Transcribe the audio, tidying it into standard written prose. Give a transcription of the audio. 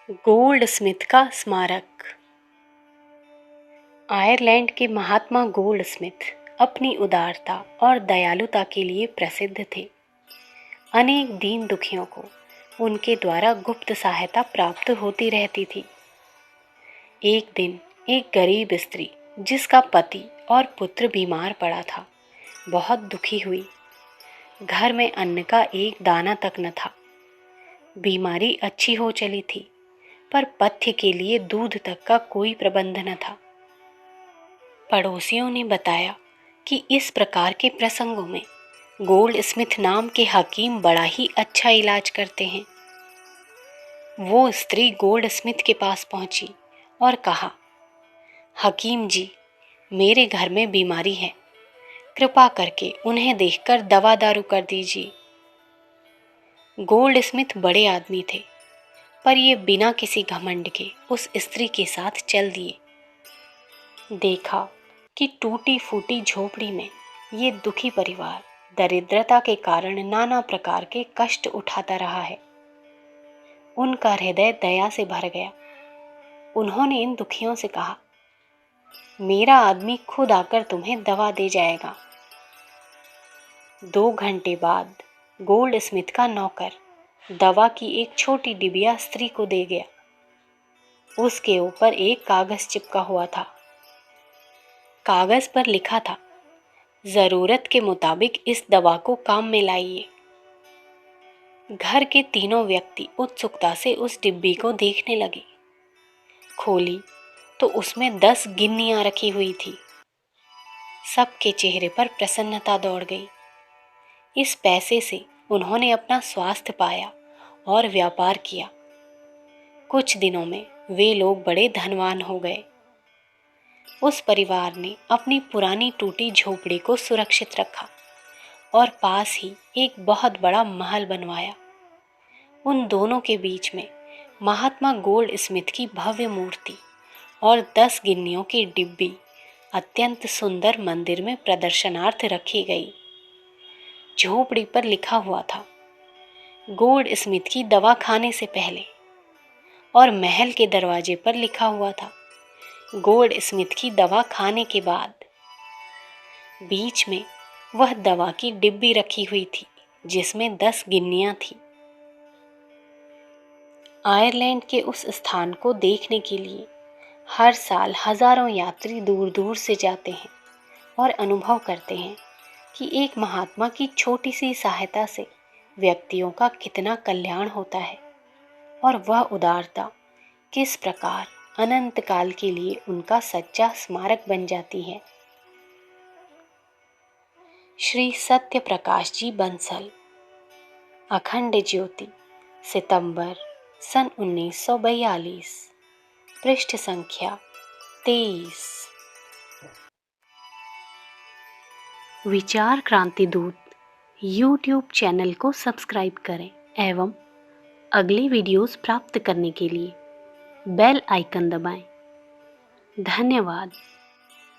Gold Smith का स्मारक। Ireland के महात्मा गोल्ड स्मिथ अपनी उदारता और दयालुता के लिए प्रसिद्ध थे। अनेक दीन दुखियों को उनके द्वारा गुप्त सहायता प्राप्त होती रहती थी। एक दिन एक गरीब स्त्री जिसका पति और पुत्र बीमार पड़ा था, बहुत दुखी हुई। घर में अन्न का एक दाना तक न था। बीमारी अच्छी हो चली थी, पर पथ्य के लिए दूध तक का कोई प्रबंध न था। पड़ोसियों ने बताया कि इस प्रकार के प्रसंगों में गोल्ड स्मिथ नाम के हकीम बड़ा ही अच्छा इलाज करते हैं। वो स्त्री गोल्ड स्मिथ के पास पहुंची और कहा, हकीम जी, मेरे घर में बीमारी है, कृपा करके उन्हें देखकर दवा दारू कर दीजिए। गोल्ड स्मिथ बड़े आदमी थे, पर ये बिना किसी घमंड के उस स्त्री के साथ चल दिए। देखा कि टूटी फूटी झोपड़ी में ये दुखी परिवार दरिद्रता के कारण नाना प्रकार के कष्ट उठाता रहा है। उनका हृदय दया से भर गया। उन्होंने इन दुखियों से कहा, मेरा आदमी खुद आकर तुम्हें दवा दे जाएगा। 2 घंटे बाद गोल्ड स्मिथ का नौकर दवा की एक छोटी डिबिया स्त्री को दे गया। उसके ऊपर एक कागज चिपका हुआ था। कागज पर लिखा था, जरूरत के मुताबिक इस दवा को काम में लाइए। घर के तीनों व्यक्ति उत्सुकता से उस डिब्बी को देखने लगे। खोली तो उसमें 10 गिन्नियां रखी हुई थी। सबके चेहरे पर प्रसन्नता दौड़ गई। इस पैसे से उन्होंने अपना स्वास्थ्य पाया और व्यापार किया। कुछ दिनों में वे लोग बड़े धनवान हो गए। उस परिवार ने अपनी पुरानी टूटी झोपड़ी को सुरक्षित रखा और पास ही एक बहुत बड़ा महल बनवाया। उन दोनों के बीच में महात्मा गोल्ड स्मिथ की भव्य मूर्ति और 10 गिन्नियों की डिब्बी अत्यंत सुंदर मंदिर में प्रदर्शनार्थ रखी गई। झोपड़ी पर लिखा हुआ था, गोल्ड स्मिथ की दवा खाने से पहले, और महल के दरवाजे पर लिखा हुआ था, गोल्ड स्मिथ की दवा खाने के बाद। बीच में वह दवा की डिब्बी रखी हुई थी जिसमें 10 गिन्नियां थी। आयरलैंड के उस स्थान को देखने के लिए हर साल हजारों यात्री दूर दूर से जाते हैं और अनुभव करते हैं कि एक महात्मा की छोटी सी सहायता से व्यक्तियों का कितना कल्याण होता है और वह उदारता किस प्रकार अनंत काल के लिए उनका सच्चा स्मारक बन जाती है। श्री सत्य प्रकाश जी बंसल, अखंड ज्योति, सितंबर सन 1942, पृष्ठ संख्या 23। विचार क्रांति दूत यूट्यूब चैनल को सब्सक्राइब करें एवं अगली वीडियोस प्राप्त करने के लिए बेल आइकन दबाएं। धन्यवाद।